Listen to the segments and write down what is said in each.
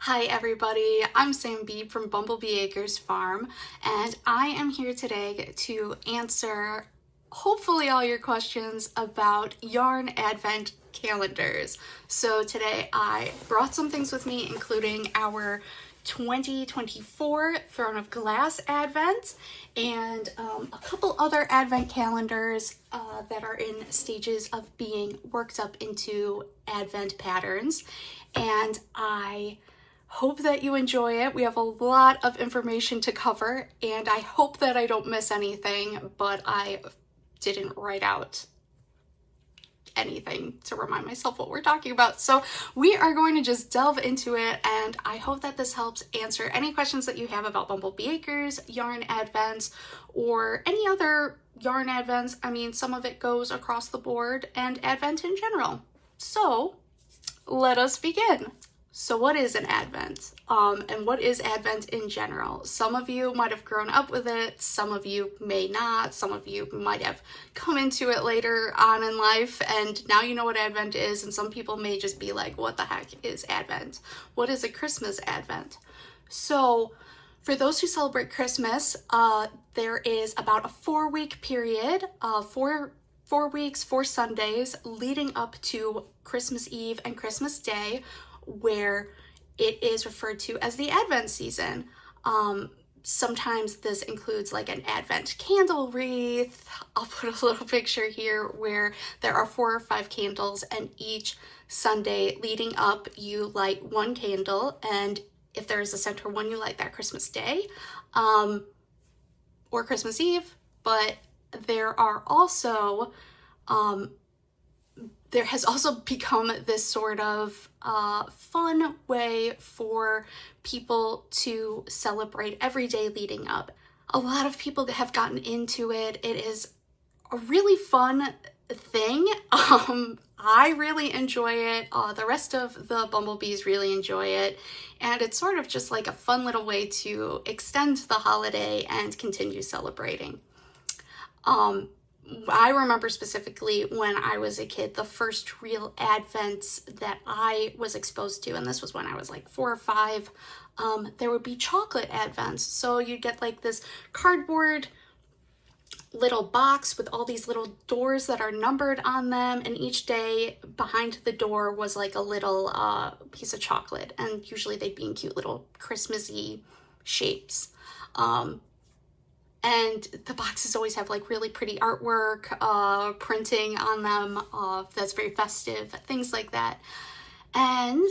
Hi everybody, I'm Sam Beebe from Bumblebee Acres Farm, and I am here today to answer hopefully all your questions about yarn advent calendars. So today I brought some things with me, including our 2024 Throne of Glass Advent and a couple other advent calendars that are in stages of being worked up into advent patterns. And I hope that you enjoy it. We have a lot of information to cover, and I hope that I don't miss anything, but I didn't write out anything to remind myself what we're talking about. So we are going to just delve into it, and I hope that this helps answer any questions that you have about Bumblebee Acres, yarn advents, or any other yarn advents. I mean, some of it goes across the board, and advent in general. So let us begin. So what is an advent? And what is advent in general? Some of you might have grown up with it, some of you may not, some of you might have come into it later on in life and now you know what advent is, and some people may just be like, what the heck is advent? What is a Christmas advent? So for those who celebrate Christmas, there is about a 4-week period, 4 weeks, 4 Sundays leading up to Christmas Eve and Christmas Day, where it is referred to as the Advent season. Sometimes this includes like an Advent candle wreath. I'll put a little picture here where there are 4 or 5 candles, and each Sunday leading up you light one candle, and if there is a center one you light that Christmas Day or Christmas Eve. But there are also there has also become this sort of fun way for people to celebrate every day leading up. A lot of people have gotten into it. It is a really fun thing. I really enjoy it. The rest of the bumblebees really enjoy it. And it's sort of just like a fun little way to extend the holiday and continue celebrating. I remember specifically when I was a kid, the first real advents that I was exposed to, and this was when I was like 4 or 5, there would be chocolate advents. So you'd get like this cardboard little box with all these little doors that are numbered on them, and each day behind the door was like a little piece of chocolate, and usually they'd be in cute little Christmassy shapes. And the boxes always have like really pretty artwork, printing on them that's very festive, things like that. And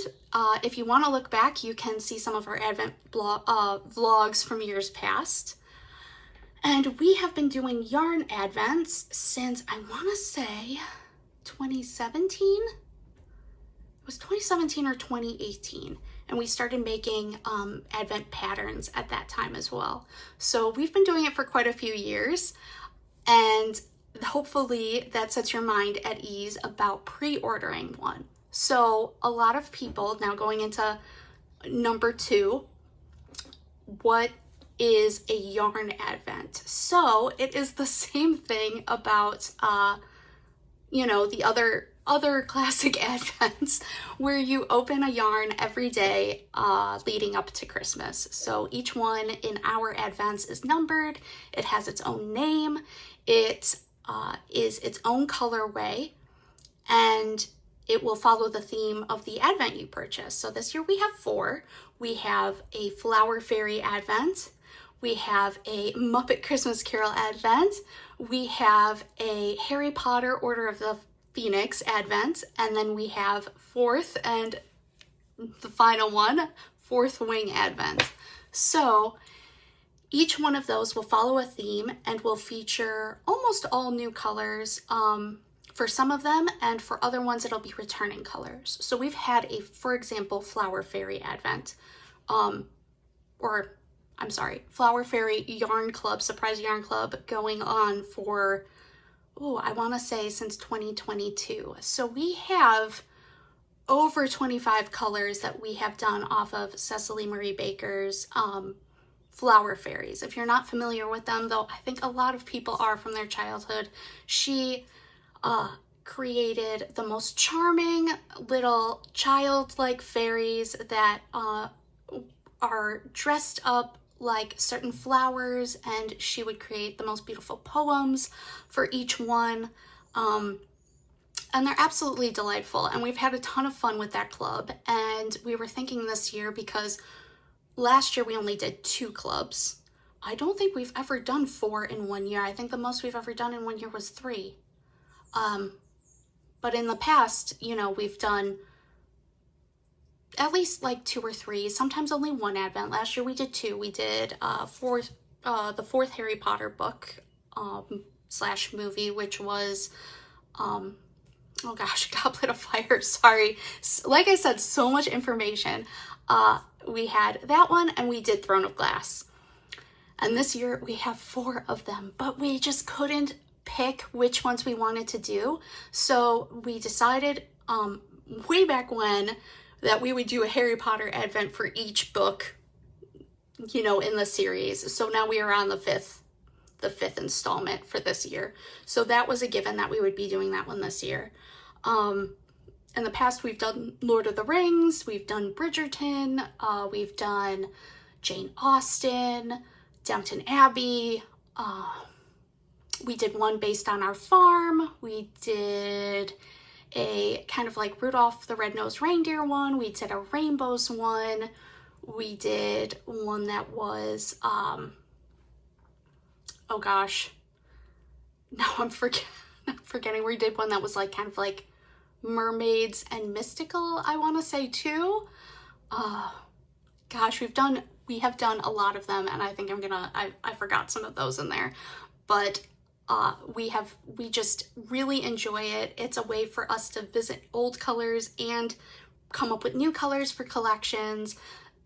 if you want to look back, you can see some of our Advent vlogs from years past. And we have been doing yarn advents since, I want to say, 2017? It was 2017 or 2018. And we started making advent patterns at that time as well. So we've been doing it for quite a few years, and hopefully that sets your mind at ease about pre-ordering one. So a lot of people, now going into number 2, what is a yarn advent? So it is the same thing about the other classic advents, where you open a yarn every day leading up to Christmas. So each one in our advents is numbered. It has its own name. It is its own colorway, and it will follow the theme of the advent you purchase. So this year we have 4. We have a Flower Fairy advent. We have a Muppet Christmas Carol advent. We have a Harry Potter Order of the Phoenix advent, and then we have 4th and the final one, 4th Wing advent. So each one of those will follow a theme and will feature almost all new colors for some of them, and for other ones it'll be returning colors. So we've had for example, Flower Fairy advent, Flower Fairy Yarn Club, Surprise Yarn Club, going on for I want to say since 2022. So we have over 25 colors that we have done off of Cecily Marie Baker's Flower Fairies. If you're not familiar with them, though I think a lot of people are from their childhood, she created the most charming little childlike fairies that are dressed up like certain flowers, and she would create the most beautiful poems for each one. And they're absolutely delightful, and we've had a ton of fun with that club. And we were thinking this year, because last year we only did 2 clubs. I don't think we've ever done 4 in one year. I think the most we've ever done in one year was 3. But in the past, you know, we've done at least like 2 or 3, sometimes only 1 advent. Last year we did 2. We did the 4th Harry Potter book slash movie, which was, oh gosh, Goblet of Fire, sorry. Like I said, so much information. We had that one, and we did Throne of Glass. And this year we have 4 of them, but we just couldn't pick which ones we wanted to do. So we decided way back when that we would do a Harry Potter advent for each book, you know, in the series. So now we are on the fifth installment for this year. So that was a given that we would be doing that one this year. In the past, we've done Lord of the Rings, we've done Bridgerton, we've done Jane Austen, Downton Abbey. We did one based on our farm. We did a kind of like Rudolph the Red-Nosed Reindeer one. We did a rainbows one. We did one that was, oh gosh, now I'm forgetting. We did one that was like kind of like mermaids and mystical, I want to say, too. Gosh, we have done a lot of them, and I think I forgot some of those in there, but we just really enjoy it. It's a way for us to visit old colors and come up with new colors for collections.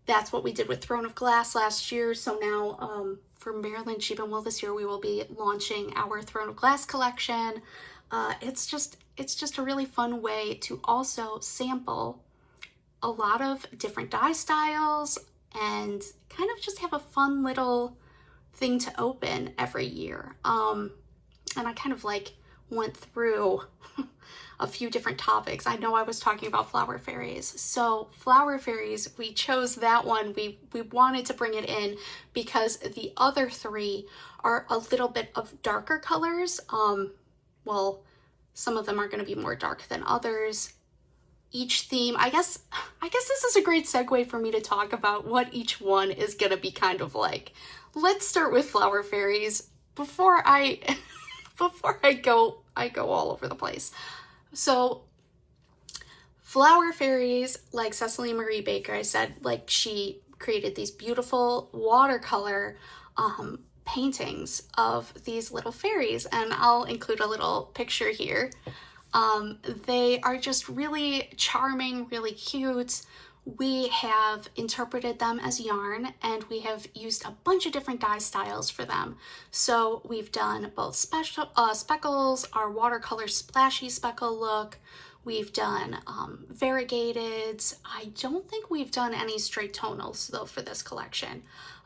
That's what we did with Throne of Glass last year. So now for Maryland Sheep and Wool this year, we will be launching our Throne of Glass collection. It's just a really fun way to also sample a lot of different dye styles and kind of just have a fun little thing to open every year. And I kind of like went through a few different topics. I know I was talking about flower fairies. So flower fairies, we chose that one. We wanted to bring it in because the other 3 are a little bit of darker colors. Well, some of them are going to be more dark than others. Each theme, I guess this is a great segue for me to talk about what each one is going to be kind of like. Let's start with flower fairies before I go all over the place. So flower fairies, like Cecily Marie Baker, I said, like, she created these beautiful watercolor paintings of these little fairies, and I'll include a little picture here. They are just really charming, really cute. We have interpreted them as yarn, and we have used a bunch of different dye styles for them. So we've done both speckles, our watercolor splashy speckle look. We've done variegateds. I don't think we've done any straight tonals though for this collection.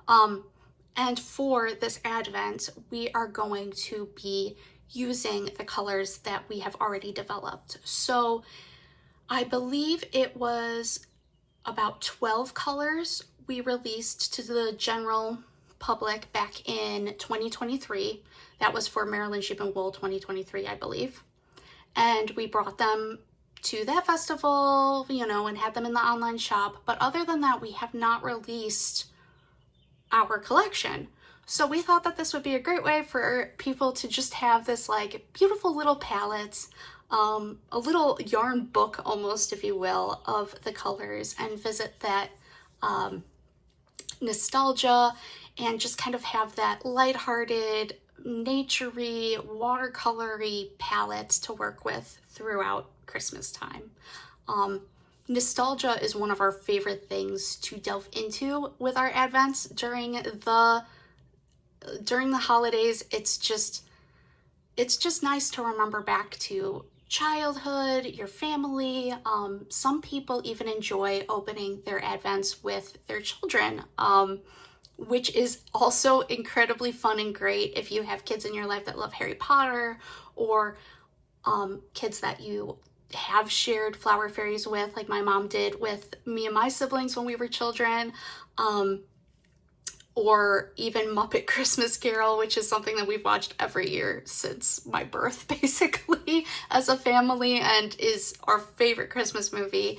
And for this advent, we are going to be using the colors that we have already developed. So I believe it was about 12 colors we released to the general public back in 2023. That was for Maryland Sheep and Wool 2023, I believe. And we brought them to that festival, you know, and had them in the online shop. But other than that, we have not released our collection. So we thought that this would be a great way for people to just have this like beautiful little palette, a little yarn book almost, if you will, of the colors, and visit that nostalgia and just kind of have that lighthearted, nature-y, watercolory palette to work with throughout Christmas time. Nostalgia is one of our favorite things to delve into with our advents during the holidays. It's just nice to remember back to childhood, your family. Some people even enjoy opening their advents with their children, which is also incredibly fun and great if you have kids in your life that love Harry Potter, or kids that you have shared flower fairies with, like my mom did with me and my siblings when we were children, or even Muppet Christmas Carol, which is something that we've watched every year since my birth, basically, as a family, and is our favorite Christmas movie.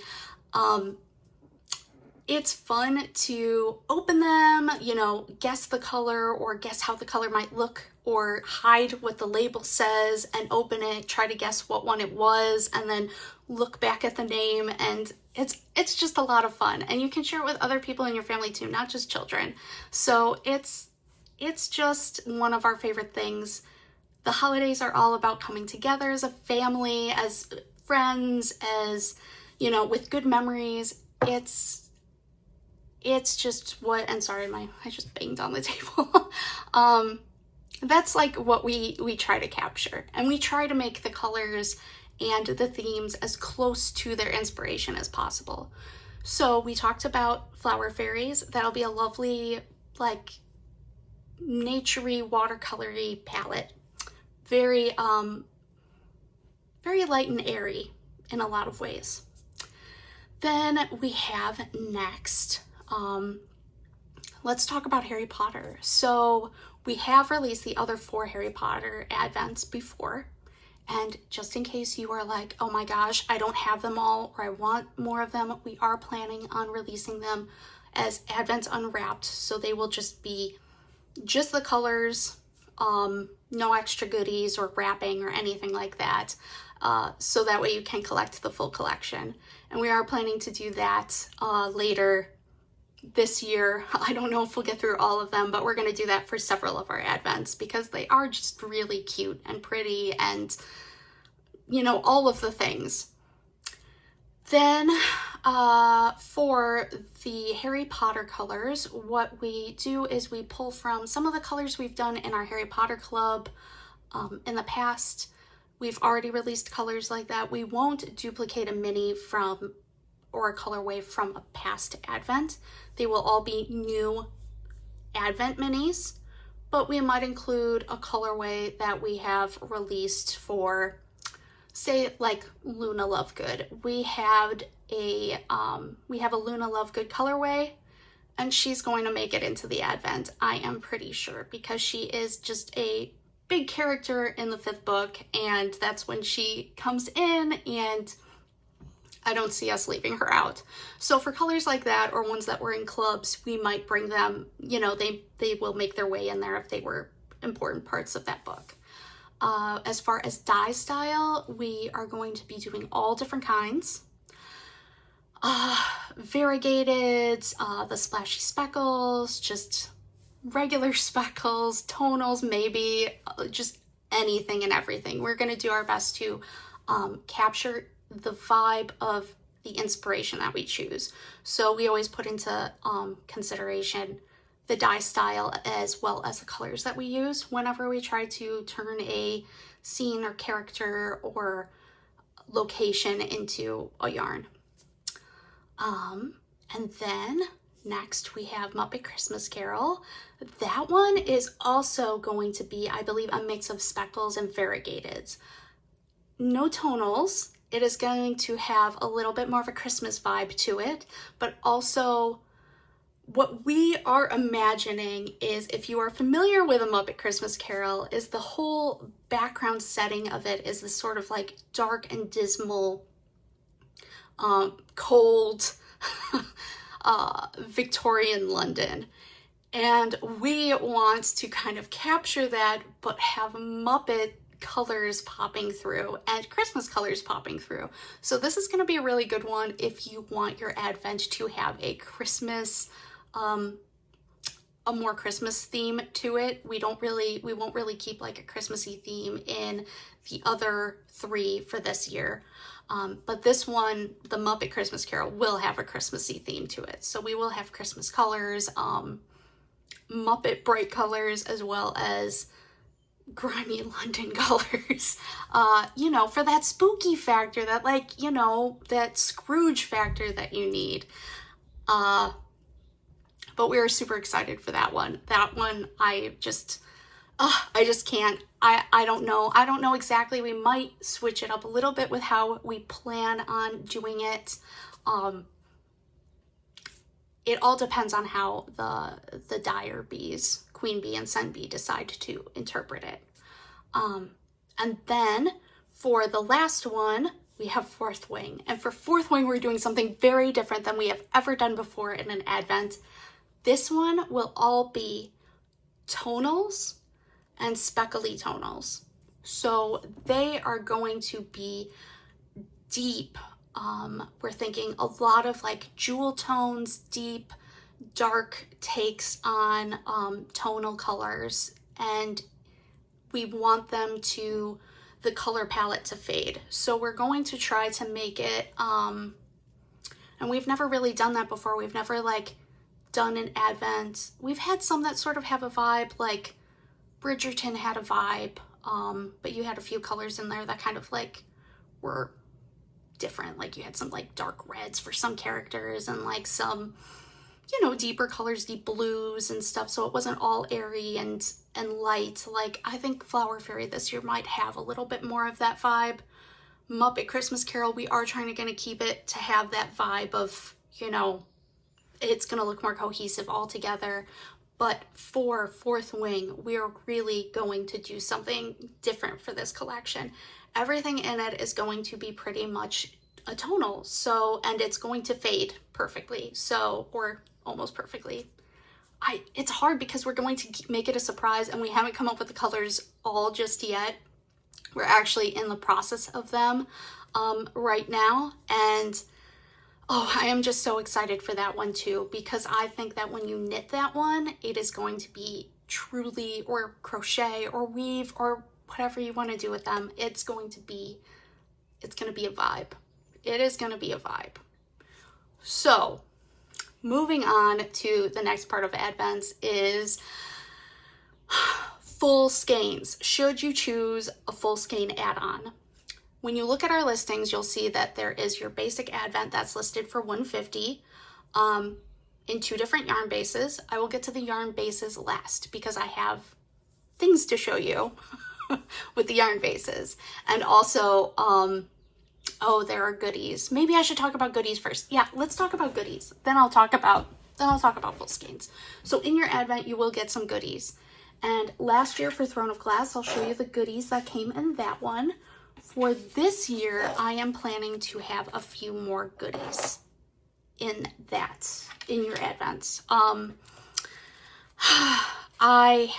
It's fun to open them, you know, guess the color or guess how the color might look, or hide what the label says and open it, try to guess what one it was, and then look back at the name. And it's just a lot of fun, and you can share it with other people in your family too, not just children. So it's just one of our favorite things. The holidays are all about coming together as a family, as friends, as, you know, with good memories. It's just what, and sorry, I just banged on the table. That's like what we try to capture, and we try to make the colors and the themes as close to their inspiration as possible. So we talked about flower fairies. That'll be a lovely, like, naturey, watercolory palette. Very, very light and airy in a lot of ways. Then we have next, let's talk about Harry Potter. So we have released the other 4 Harry Potter advents before, and just in case you are like, oh my gosh, I don't have them all, or I want more of them, we are planning on releasing them as advents unwrapped. So they will just be just the colors, no extra goodies or wrapping or anything like that. So that way you can collect the full collection. And we are planning to do that later this year. I don't know if we'll get through all of them, but we're going to do that for several of our advents because they are just really cute and pretty and, you know, all of the things. Then for the Harry Potter colors, what we do is we pull from some of the colors we've done in our Harry Potter Club in the past. We've already released colors like that. We won't duplicate a mini from or a colorway from a past advent. They will all be new advent minis, but we might include a colorway that we have released for, say, like Luna Lovegood. We have a Luna Lovegood colorway, and she's going to make it into the advent, I am pretty sure, because she is just a big character in the 5th book, and that's when she comes in, and I don't see us leaving her out. So for colors like that, or ones that were in clubs, we might bring them, you know, they will make their way in there if they were important parts of that book. As far as dye style, we are going to be doing all different kinds. Variegated, the splashy speckles, just regular speckles, tonals, maybe, just anything and everything. We're going to do our best to capture the vibe of the inspiration that we choose. So we always put into consideration the dye style as well as the colors that we use whenever we try to turn a scene or character or location into a yarn. And then next we have Muppet Christmas Carol. That one is also going to be, I believe, a mix of speckles and variegateds. No tonals. It is going to have a little bit more of a Christmas vibe to it, but also what we are imagining is, if you are familiar with A Muppet Christmas Carol, is the whole background setting of it is this sort of like dark and dismal, cold Victorian London. And we want to kind of capture that, but have Muppet colors popping through and Christmas colors popping through. So this is going to be a really good one if you want your advent to have a Christmas, a more Christmas theme to it. We won't really keep like a Christmassy theme in the other 3 for this year. But this one, the Muppet Christmas Carol, will have a Christmassy theme to it. So we will have Christmas colors, Muppet bright colors, as well as grimy London colors, you know, for that spooky factor, that, like, you know, that Scrooge factor that you need. But we are super excited for that one. That one, I just, I just can't. I don't know. I don't know exactly. We might switch it up a little bit with how we plan on doing it. It all depends on how the dyer bees, queen bee and sen bee, decide to interpret it. And then for the last one, we have fourth wing. And for fourth wing, we're doing something very different than we have ever done before in an advent. This one will all be tonals and speckly tonals. So they are going to be deep. We're thinking a lot of like jewel tones, deep, dark takes on tonal colors, and we want them to, the color palette to fade. So we're going to try to make it, and we've never really done that before. We've never like done an advent. We've had some that sort of have a vibe, like Bridgerton had a vibe, but you had a few colors in there that kind of like were different. Like you had some like dark reds for some characters and like some, you know, deeper colors, deep blues and stuff. So it wasn't all airy and light. Like I think Flower Fairy this year might have a little bit more of that vibe. Muppet Christmas Carol, we are trying to keep it to have that vibe of, you know, it's going to look more cohesive all together. But for fourth wing, we are really going to do something different for this collection. Everything in it is going to be pretty much a tonal. So, and it's going to fade perfectly. So, or almost perfectly. It's hard because we're going to make it a surprise and we haven't come up with the colors all just yet. We're actually in the process of them right now. And oh, I am just so excited for that one too, because I think that when you knit that one, it is going to be truly, or crochet or weave or whatever you want to do with them. It's going to be a vibe. It is going to be a vibe. So moving on to the next part of Advents is full skeins. Should you choose a full skein add-on? When you look at our listings, you'll see that there is your basic advent that's listed for $150 in 2 different yarn bases. I will get to the yarn bases last because I have things to show you with the yarn bases. And also, oh, there are goodies. Maybe I should talk about goodies first. Yeah, let's talk about goodies. Then I'll talk about full skeins. So in your advent, you will get some goodies. And last year for Throne of Glass, I'll show you the goodies that came in that one. For this year, I am planning to have a few more goodies in your advents. I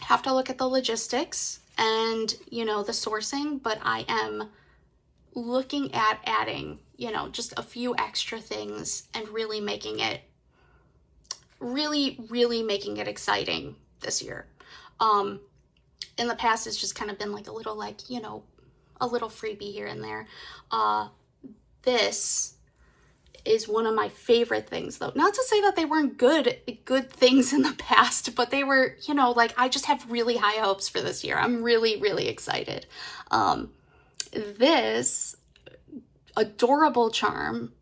have to look at the logistics and, you know, the sourcing, but I am looking at adding, you know, just a few extra things and really making it exciting this year. In the past, it's just kind of been like a little, like, you know, a little freebie here and there. This is one of my favorite things, though. Not to say that they weren't good things in the past, but they were, you know, like, I just have really high hopes for this year. I'm really, really excited. This adorable charm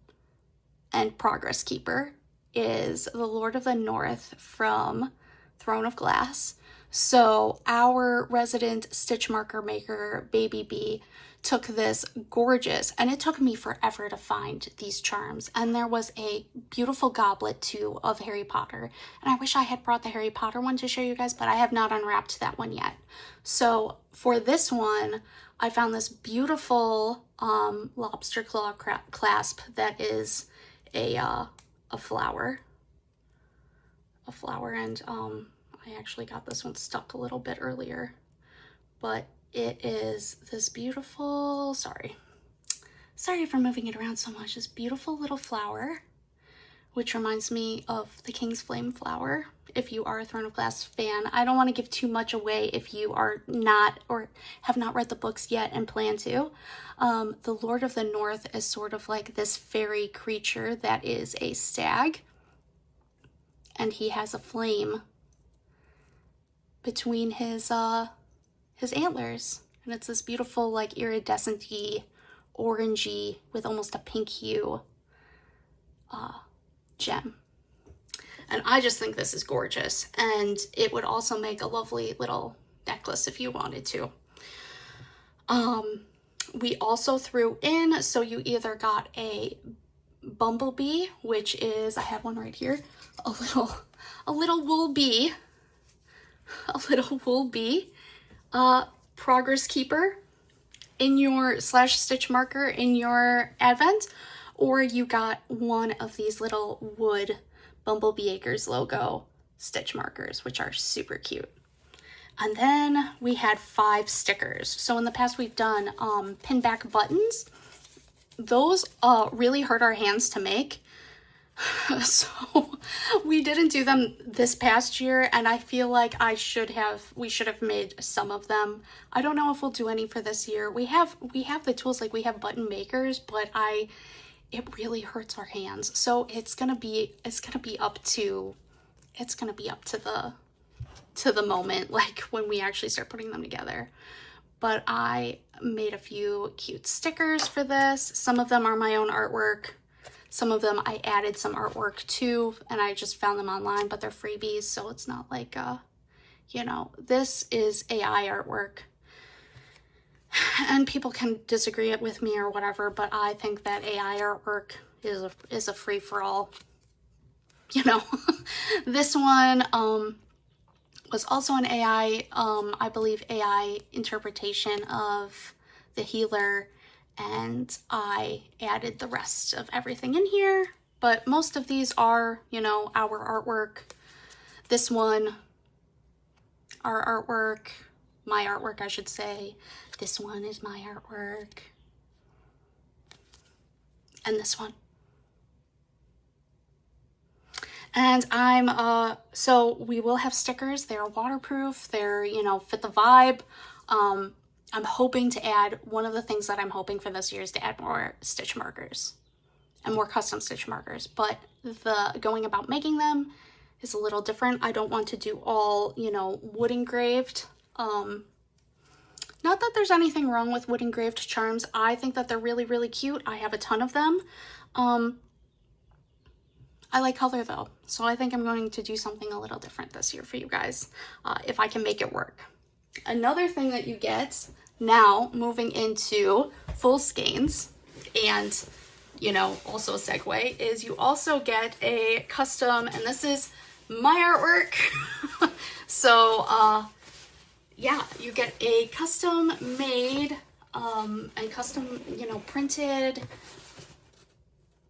and progress keeper is the Lord of the North from Throne of Glass. So our resident stitch marker maker, Baby Bee, took this gorgeous, and it took me forever to find these charms. And there was a beautiful goblet too of Harry Potter. And I wish I had brought the Harry Potter one to show you guys, but I have not unwrapped that one yet. So for this one, I found this beautiful lobster claw clasp that is a flower. And I actually got this one stuck a little bit earlier, but it is this beautiful, sorry for moving it around so much, this beautiful little flower, which reminds me of the King's Flame flower. If you are a Throne of Glass fan, I don't want to give too much away if you are not or have not read the books yet and plan to. The Lord of the North is sort of like this fairy creature that is a stag, and he has a flame between his antlers, and it's this beautiful, like, iridescent-y, orangey with almost a pink hue gem. And I just think this is gorgeous. And it would also make a lovely little necklace if you wanted to. We also threw in, so you either got a Bumblebee, which is, I have one right here, a little wool bee, progress keeper in your slash stitch marker in your advent, or you got one of these little wood Bumblebee Acres logo stitch markers, which are super cute. And then we had 5 stickers. So in the past we've done pin back buttons. Those really hurt our hands to make. So we didn't do them this past year, and I feel like we should have made some of them. I don't know if we'll do any for this year. We have the tools, like we have button makers, but it really hurts our hands. So it's gonna be up to the moment, like when we actually start putting them together. But I made a few cute stickers for this. Some of them are my own artwork. Some of them I added some artwork to, and I just found them online, but they're freebies, so it's not like, this is AI artwork. And people can disagree with me or whatever, but I think that AI artwork is a free-for-all. This one was also an AI, I believe AI interpretation of the healer, and I added the rest of everything in here, but most of these are, our artwork. This one, our artwork, my artwork, I should say. This one is my artwork. And this one. And so we will have stickers. They're waterproof. They're, fit the vibe. I'm hoping to add, one of the things that I'm hoping for this year is to add more stitch markers and more custom stitch markers. But the going about making them is a little different. I don't want to do all, wood engraved. Not that there's anything wrong with wood engraved charms. I think that they're really, really cute. I have a ton of them. I like color though, so I think I'm going to do something a little different this year for you guys, if I can make it work. Another thing that you get now, moving into full skeins, and also a segue, is you also get a custom, and this is my artwork. So yeah, you get a custom made and custom printed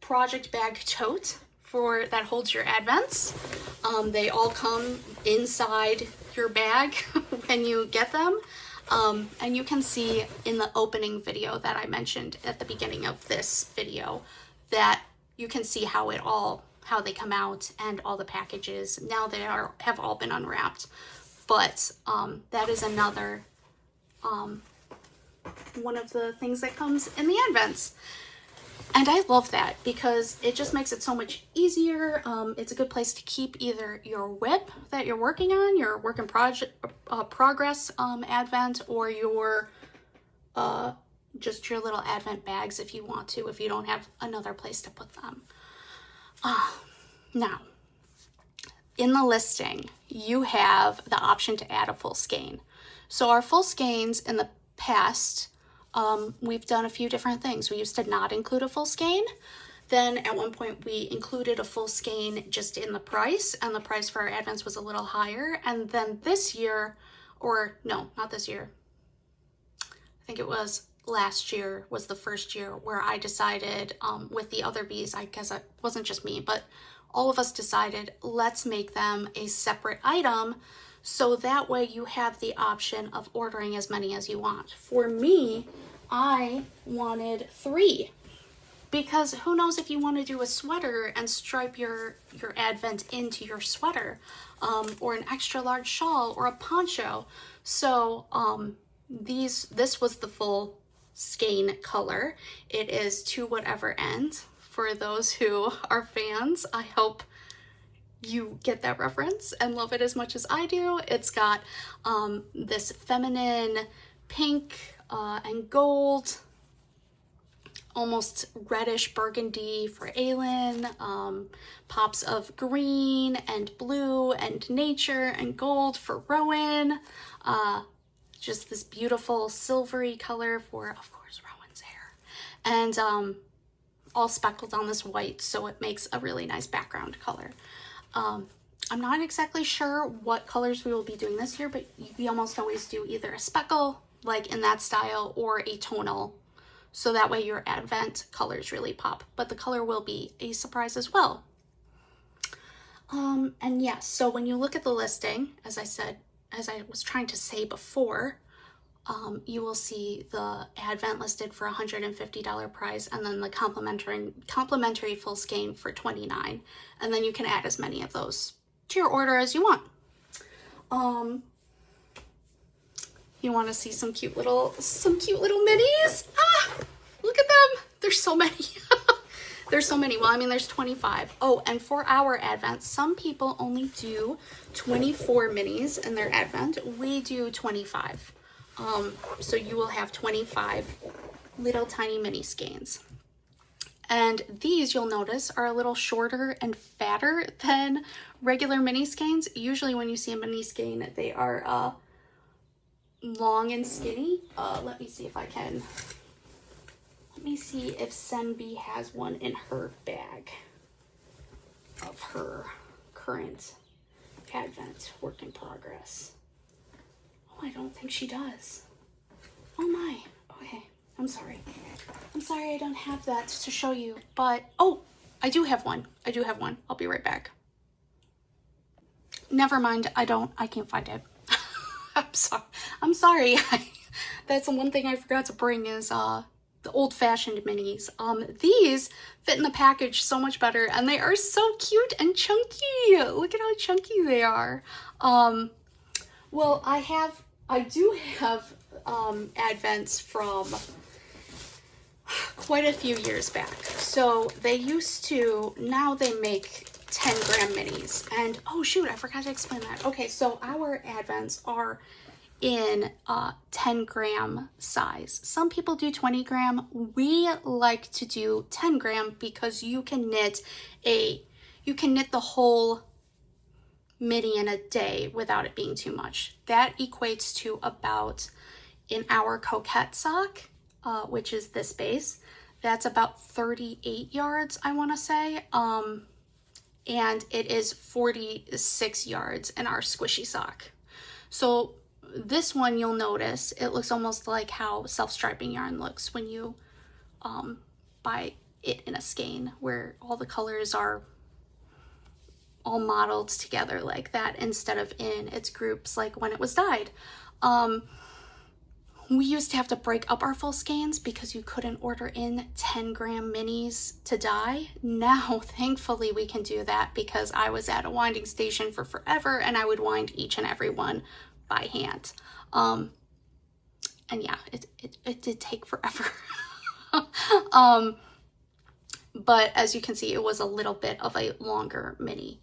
project bag tote that holds your advents. They all come inside your bag when you get them. And you can see in the opening video that I mentioned at the beginning of this video that you can see how they come out and all the packages. Now they have all been unwrapped. But that is another one of the things that comes in the advents. And I love that because it just makes it so much easier. It's a good place to keep either your WIP that you're working on, your work in progress advent, or your just your little advent bags if you want to, if you don't have another place to put them. Now, in the listing, you have the option to add a full skein. So our full skeins in the past, we've done a few different things. We used to not include a full skein. Then at one point we included a full skein just in the price, and the price for our advents was a little higher. And then this year, or no, not this year, I think it was last year was the first year where I decided with the other bees, I guess it wasn't just me, but all of us decided, let's make them a separate item so that way you have the option of ordering as many as you want. For me, I wanted 3 because who knows if you want to do a sweater and stripe your advent into your sweater, or an extra large shawl or a poncho. So this was the full skein color. It is to whatever end. For those who are fans, I hope you get that reference and love it as much as I do. It's got this feminine pink and gold almost reddish burgundy for Aylin, pops of green and blue and nature and gold for Rowan, just this beautiful silvery color for, of course, Rowan's hair, and all speckled on this white, so it makes a really nice background color. I'm not exactly sure what colors we will be doing this year, but we almost always do either a speckle, like in that style, or a tonal, so that way your advent colors really pop, but the color will be a surprise as well. And yes, so when you look at the listing, as I was trying to say before, you will see the advent listed for $150 price, and then the complimentary full skein for $29, and then you can add as many of those to your order as you want. You want to see some cute little minis? Look at them. There's so many. There's so many. Well, I mean, there's 25. Oh, and for our advent, some people only do 24 minis in their advent. We do 25. So you will have 25 little tiny mini skeins. And these, you'll notice, are a little shorter and fatter than regular mini skeins. Usually when you see a mini skein, they are long and skinny. Let me see if Senbi has one in her bag of her current advent work in progress. Oh, I don't think she does. Oh my. Okay. I'm sorry I don't have that to show you, but oh, I do have one. I'll be right back. Never mind. I can't find it. I'm sorry. That's the one thing I forgot to bring is the old-fashioned minis. These fit in the package so much better, and they are so cute and chunky. Look at how chunky they are. Well, I do have advents from quite a few years back. So they used to, now they make 10-gram minis. And oh shoot, I forgot to explain that. Okay, so our advents are in 10-gram size. Some people do 20-gram. We like to do 10-gram because you can knit the whole mini in a day without it being too much. That equates to about, in our coquette sock, which is this base, that's about 38 yards, I want to say. And it is 46 yards in our squishy sock. So this one, you'll notice, it looks almost like how self-striping yarn looks when you buy it in a skein, where all the colors are all modeled together like that instead of in its groups like when it was dyed. We used to have to break up our full skeins because you couldn't order in 10-gram minis to dye. Now, thankfully, we can do that because I was at a winding station for forever and I would wind each and every one by hand. And yeah, it did take forever. But as you can see, it was a little bit of a longer mini.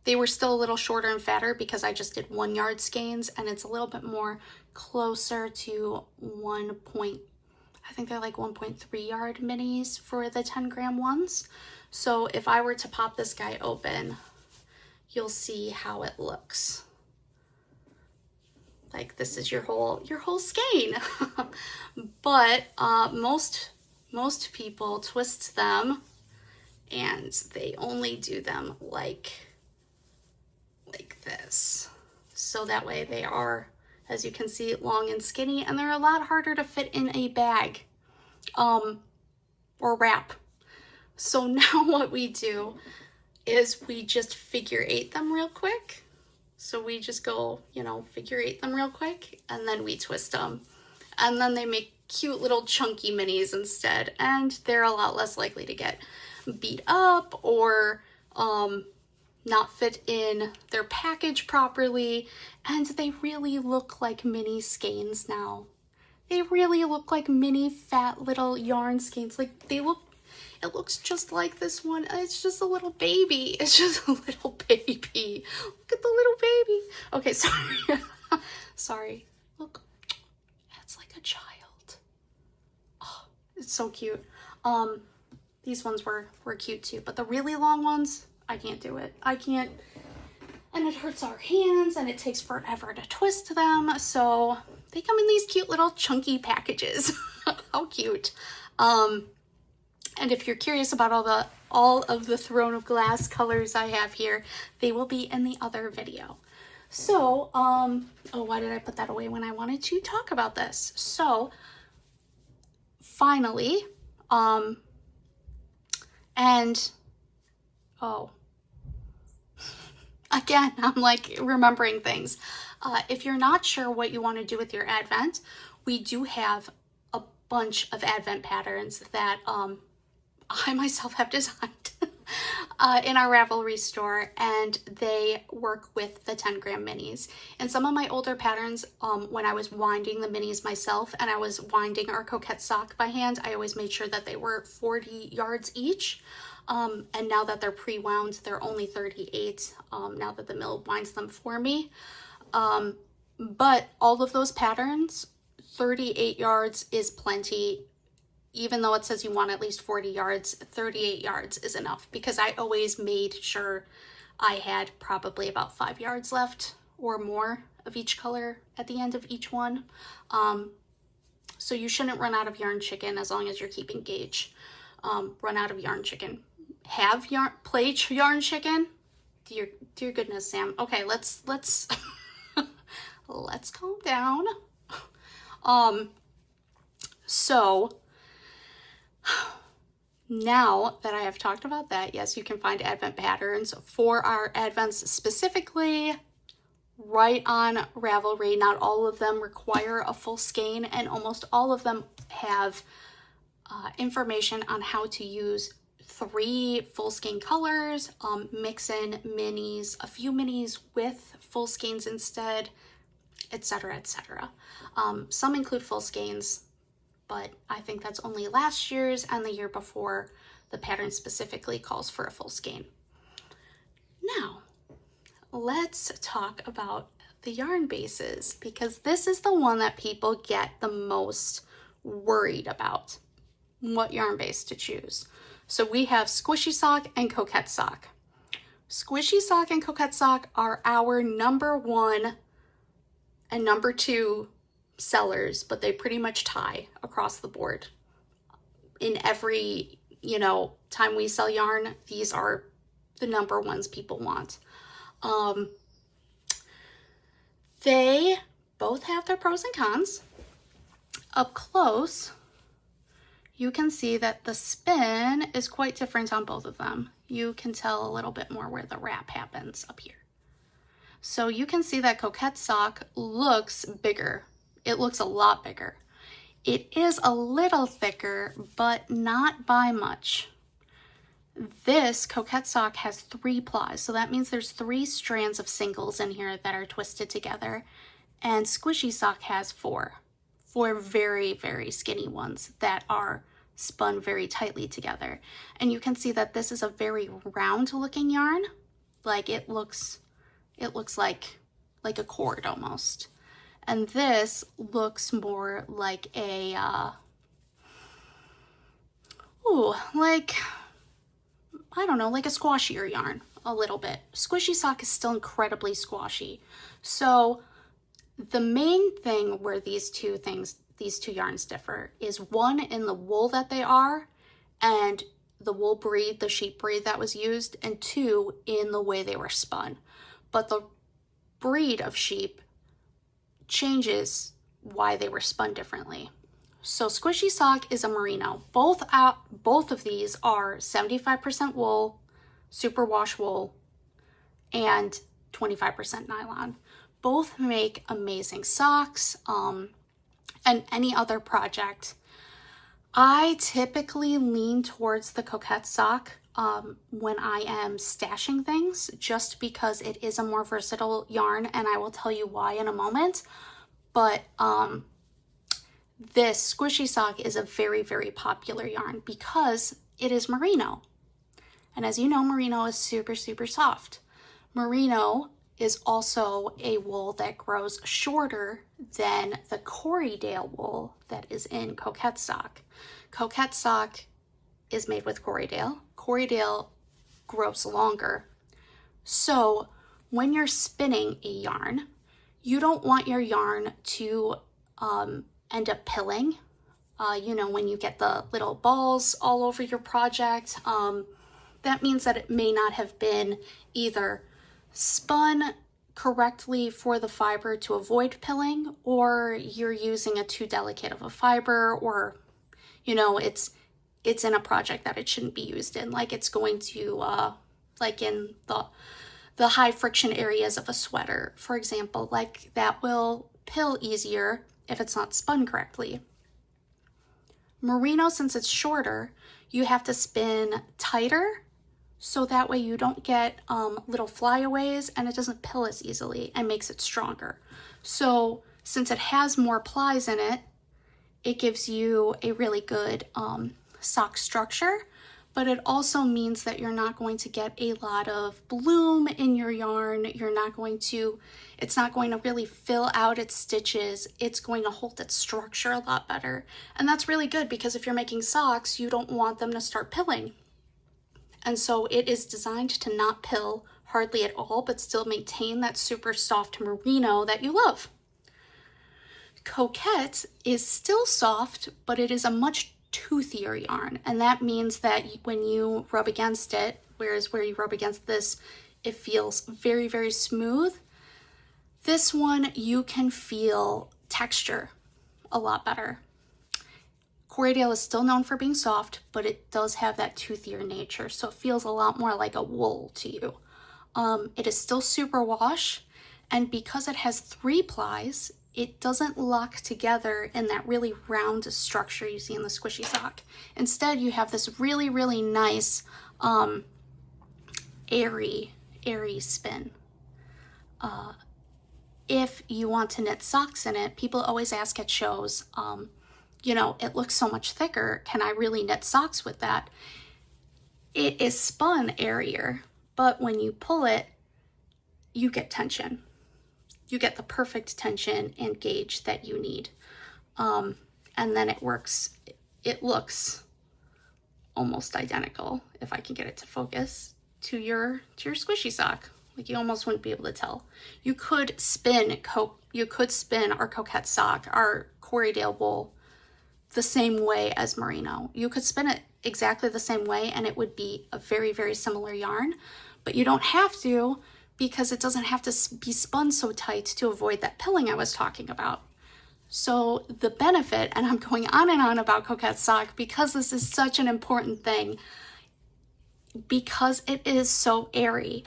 They were still a little shorter and fatter because I just did 1 yard skeins, and it's a little bit more closer to I think they're like 1.3 yard minis for the 10-gram ones. So if I were to pop this guy open, you'll see how it looks. Like this is your whole skein. But most people twist them and they only do them like this. So that way they are, as you can see, long and skinny, and they're a lot harder to fit in a bag or wrap. So now what we do is we just figure eight them real quick. So we just go, figure eight them real quick, and then we twist them. And then they make cute little chunky minis instead, and they're a lot less likely to get beat up or not fit in their package properly, and they really look like mini skeins now. They really look like mini fat little yarn skeins. Like it looks just like this one. It's just a little baby. It's just a little baby. Look at the little baby. Okay, sorry. Sorry. Look, it's like a child. Oh, It's so cute. These ones were cute too, but the really long ones, I can't do it. I can't, and it hurts our hands and it takes forever to twist them. So they come in these cute little chunky packages. How cute. And if you're curious about all of the Throne of Glass colors I have here, they will be in the other video. So, oh, why did I put that away when I wanted to talk about this? So, finally, and, oh, again, I'm like remembering things. If you're not sure what you want to do with your Advent, we do have a bunch of Advent patterns that I myself have designed in our Ravelry store, and they work with the 10-gram minis. And some of my older patterns, when I was winding the minis myself and I was winding our coquette sock by hand, I always made sure that they were 40 yards each. And now that they're pre-wound, they're only 38, now that the mill winds them for me. But all of those patterns, 38 yards is plenty. Even though it says you want at least 40 yards, 38 yards is enough, because I always made sure I had probably about 5 yards left or more of each color at the end of each one. So you shouldn't run out of yarn chicken as long as you're keeping gauge. Run out of yarn chicken. Have yarn, play yarn chicken? Dear goodness, Sam. Okay, let's let's calm down. So now that I have talked about that, yes, you can find Advent patterns for our Advents specifically right on Ravelry. Not all of them require a full skein, and almost all of them have information on how to use 3 full skein colors, mix in minis, a few minis with full skeins instead, etc., etc. Some include full skeins, but I think that's only last year's and the year before the pattern specifically calls for a full skein. Now, let's talk about the yarn bases, because this is the one that people get the most worried about, what yarn base to choose. So we have Squishy Sock and Coquette Sock. Squishy Sock and Coquette Sock are our #1 and #2 sellers, but they pretty much tie across the board. In every, time we sell yarn, these are the #1s people want. They both have their pros and cons. Up close, you can see that the spin is quite different on both of them. You can tell a little bit more where the wrap happens up here. So you can see that Coquette Sock looks bigger. It looks a lot bigger. It is a little thicker, but not by much. This Coquette Sock has 3 plies, so that means there's 3 strands of singles in here that are twisted together, and Squishy Sock has 4 very, very skinny ones that are spun very tightly together. And you can see that this is a very round looking yarn. Like it looks like a cord almost. And this looks more like a, like a squashier yarn a little bit. Squishy Sock is still incredibly squashy. So the main thing where these two yarns differ is, one, in the wool that they are and the wool breed, the sheep breed that was used, and 2, in the way they were spun. But the breed of sheep changes why they were spun differently. So Squishy Sock is a merino. Both of these are 75% wool, superwash wool, and 25% nylon. Both make amazing socks, and any other project. I typically lean towards the Coquette Sock when I am stashing things, just because it is a more versatile yarn, and I will tell you why in a moment. But this Squishy Sock is a very, very popular yarn because it is merino. And as you know, merino is super, super soft. Merino is also a wool that grows shorter than the Corriedale wool that is in Coquette Sock. Coquette sock is made with Corriedale. Corriedale grows longer. So when you're spinning a yarn, you don't want your yarn to end up pilling. You know, when you get the little balls all over your project, that means that it may not have been either spun correctly for the fiber to avoid pilling, or you're using a too delicate of a fiber, or, you know, it's in a project that it shouldn't be used in, like it's going to, like in the high friction areas of a sweater, for example, like that will pill easier if it's not spun correctly. Merino, since it's shorter, you have to spin tighter, so that way you don't get little flyaways and it doesn't pill as easily and makes it stronger. So since it has more plies in it, it gives you a really good sock structure, but it also means that you're not going to get a lot of bloom in your yarn. It's not going to really fill out its stitches. It's going to hold its structure a lot better. And that's really good, because if you're making socks, you don't want them to start pilling. And so it is designed to not pill hardly at all, but still maintain that super soft merino that you love. Coquette is still soft, but it is a much toothier yarn. And that means that when you rub against it, whereas where you rub against this, it feels very, very smooth. This one, you can feel texture a lot better. Corriedale is still known for being soft, but it does have that toothier nature, so it feels a lot more like a wool to you. It is still super wash, and because it has 3 plies, it doesn't lock together in that really round structure you see in the squishy sock. Instead, you have this really, really nice airy spin. If you want to knit socks in it, people always ask at shows, you know, it looks so much thicker. Can I really knit socks with that? It is spun airier, but when you pull it, you get tension. You get the perfect tension and gauge that you need. And then it works. It looks almost identical, if I can get it to focus, to your squishy sock. Like, you almost wouldn't be able to tell. You could spin our Coquette sock, our Corriedale wool, the same way as merino. You could spin it exactly the same way and it would be a very, very similar yarn, but you don't have to, because it doesn't have to be spun so tight to avoid that pilling I was talking about. So the benefit, and I'm going on and on about Coquette sock because this is such an important thing, because it is so airy,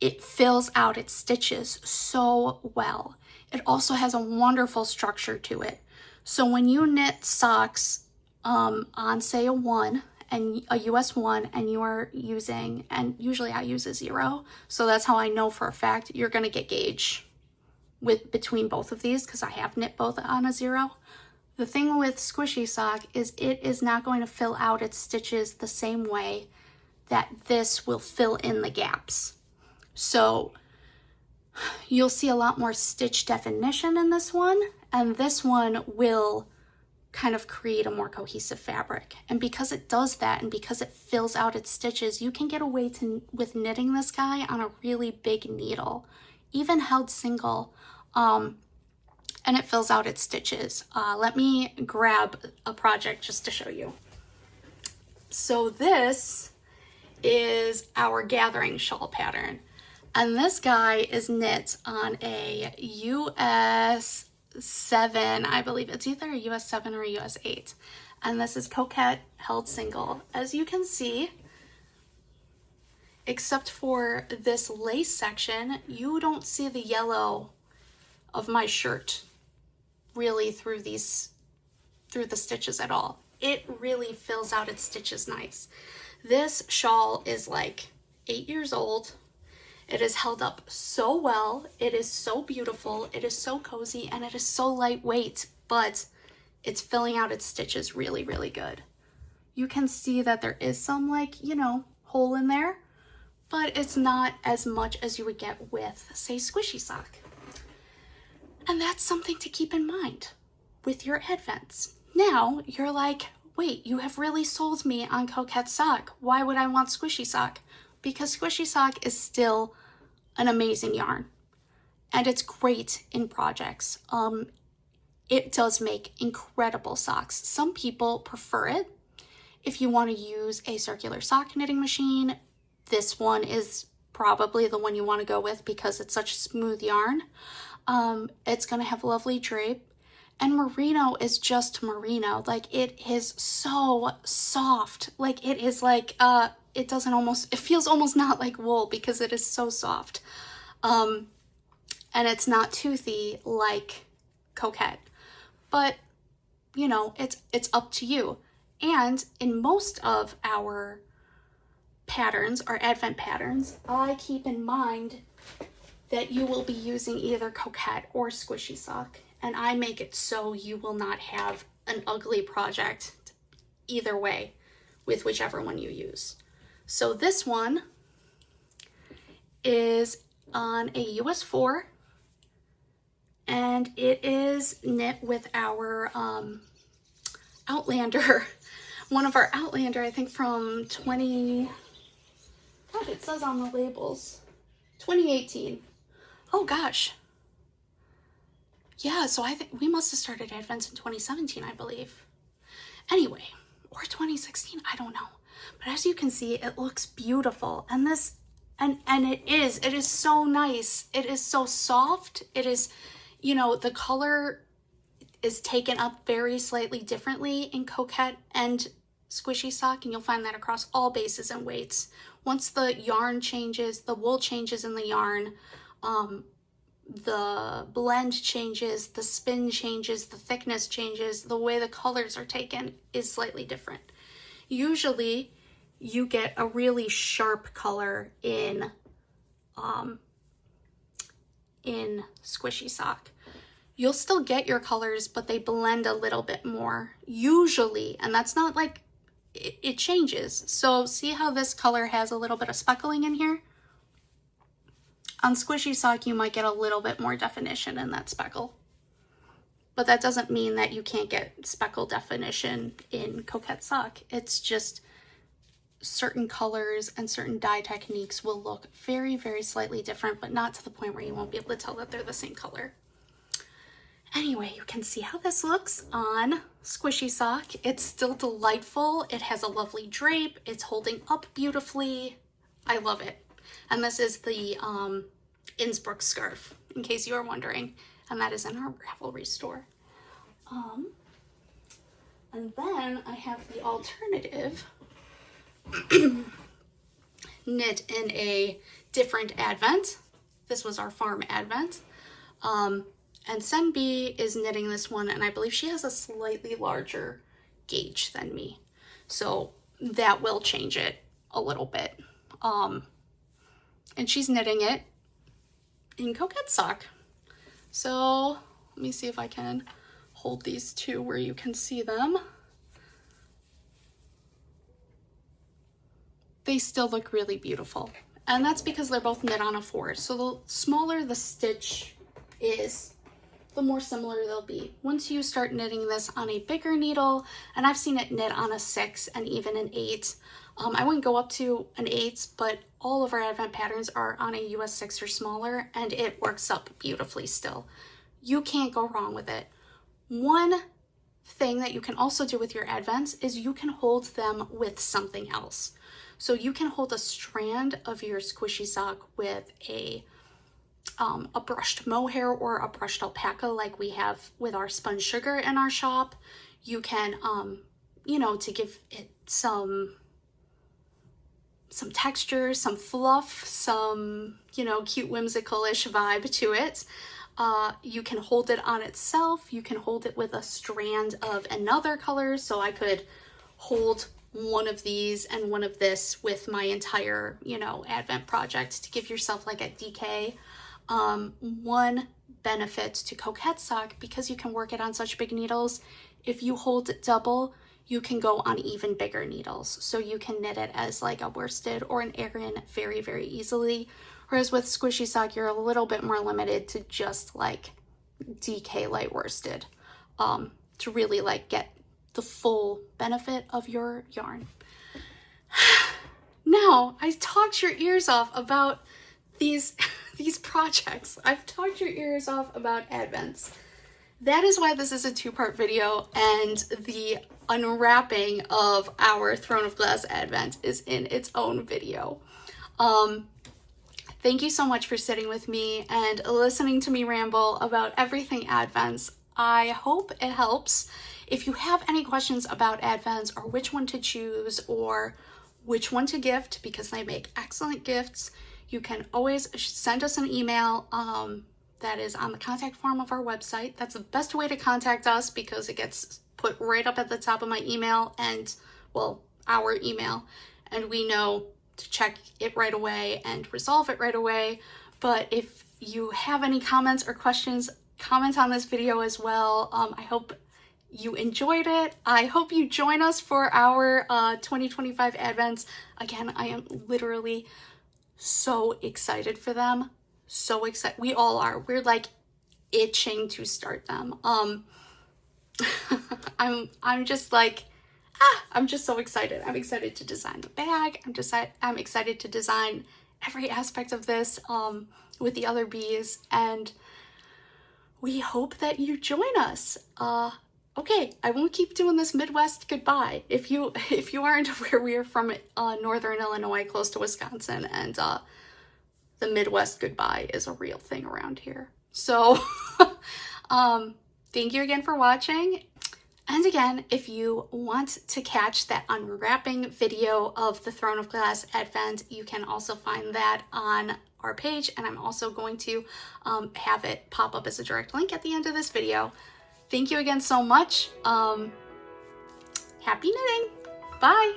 it fills out its stitches so well. It also has a wonderful structure to it. So when you knit socks on, say, a US 1, and you are using, and usually I use a 0, so that's how I know for a fact you're going to get gauge between both of these, because I have knit both on a 0. The thing with squishy sock is it is not going to fill out its stitches the same way that this will fill in the gaps. So you'll see a lot more stitch definition in this one, and this one will kind of create a more cohesive fabric. And because it does that, and because it fills out its stitches, you can get away with knitting this guy on a really big needle, even held single, and it fills out its stitches. Let me grab a project just to show you. So this is our gathering shawl pattern. And this guy is knit on a US 7, I believe. It's either a US 7 or a US 8. And this is Coquette held single. As you can see, except for this lace section, you don't see the yellow of my shirt really through the stitches at all. It really fills out its stitches nice. This shawl is like 8 years old. It is held up so well. It is so beautiful. It is so cozy, and it is so lightweight, but it's filling out its stitches really, really good. You can see that there is some, like, you know, hole in there, but it's not as much as you would get with, say, squishy sock. And that's something to keep in mind with your advents. Now you're like, wait, you have really sold me on Coquette Sock. Why would I want Squishy Sock? Because Squishy Sock is still an amazing yarn, and it's great in projects. It does make incredible socks. Some people prefer it. If you want to use a circular sock knitting machine, this one is probably the one you want to go with because it's such a smooth yarn. It's going to have lovely drape, and merino is just merino. Like, it is so soft. Like, it is like, it feels almost not like wool because it is so soft. And it's not toothy like Coquette. But, you know, it's up to you. And in most of our patterns, our advent patterns, I keep in mind that you will be using either Coquette or Squishy Sock. And I make it so you will not have an ugly project either way with whichever one you use. So this one is on a US 4. And it is knit with our Outlander, one of our Outlander, I think from it says on the labels, 2018. Oh gosh. Yeah, so I think we must have started Advents in 2017, I believe. Anyway, or 2016, I don't know. But as you can see, it looks beautiful. And it is so nice. It is so soft. It is, you know, the color is taken up very slightly differently in Coquette and Squishy Sock, and you'll find that across all bases and weights. Once the yarn changes, the wool changes in the yarn, the blend changes, the spin changes, the thickness changes, the way the colors are taken is slightly different. Usually you get a really sharp color in Squishy Sock. You'll still get your colors, but they blend a little bit more, usually, and that's not like, it changes. So see how this color has a little bit of speckling in here? On Squishy Sock, you might get a little bit more definition in that speckle. But that doesn't mean that you can't get speckle definition in Coquette Sock. It's just certain colors and certain dye techniques will look very, very slightly different, but not to the point where you won't be able to tell that they're the same color. Anyway, you can see how this looks on Squishy Sock. It's still delightful. It has a lovely drape. It's holding up beautifully. I love it. And this is the Innsbruck scarf, in case you are wondering. And that is in our Ravelry store. And then I have the alternative knit in a different advent. This was our farm advent. And Senbi is knitting this one, and I believe she has a slightly larger gauge than me. So that will change it a little bit. And she's knitting it in Coquette Sock. So let me see if I can hold these two where you can see them. They still look really beautiful. And that's because they're both knit on a 4. So the smaller the stitch is, the more similar they'll be. Once you start knitting this on a bigger needle, and I've seen it knit on a 6 and even an 8. I wouldn't go up to an 8, but all of our advent patterns are on a US 6 or smaller, and it works up beautifully still. You can't go wrong with it. One thing that you can also do with your advents is you can hold them with something else. So you can hold a strand of your Squishy Sock with a brushed mohair or a brushed alpaca like we have with our spun sugar in our shop. You can, you know, to give it some texture, some fluff, some, you know, cute whimsical-ish vibe to it. You can hold it on itself. You can hold it with a strand of another color. So I could hold one of these and one of this with my entire, you know, advent project to give yourself like a DK. One benefit to Coquette Sock, because you can work it on such big needles, if you hold it double, you can go on even bigger needles. So you can knit it as like a worsted or an Aran very, very easily. Whereas with Squishy Sock, you're a little bit more limited to just like DK light worsted, to really like get the full benefit of your yarn. Now, I talked your ears off about these projects. I've talked your ears off about advents. That is why this is a two-part video, and the unwrapping of our Throne of Glass advent is in its own video. Thank you so much for sitting with me and listening to me ramble about everything advents. I hope it helps. If you have any questions about advents, or which one to choose, or which one to gift, because they make excellent gifts, you can always send us an email that is on the contact form of our website. That's the best way to contact us because it gets put right up at the top of my email, and, well, our email, and we know to check it right away and resolve it right away. But if you have any comments or questions, comment on this video as well. I hope you enjoyed it. I hope you join us for our 2025 advents. Again, I am literally so excited for them. So excited. We all are. We're like itching to start them. I'm just like, I'm just so excited. I'm excited to design the bag. I'm excited to design every aspect of this with the other bees, and we hope that you join us. Okay, I won't keep doing this Midwest goodbye. If you aren't aware, we are from northern Illinois, close to Wisconsin, and the Midwest goodbye is a real thing around here. So thank you again for watching. And again, if you want to catch that unwrapping video of the Throne of Glass advent, you can also find that on our page, and I'm also going to have it pop up as a direct link at the end of this video. Thank you again so much. Happy knitting. Bye.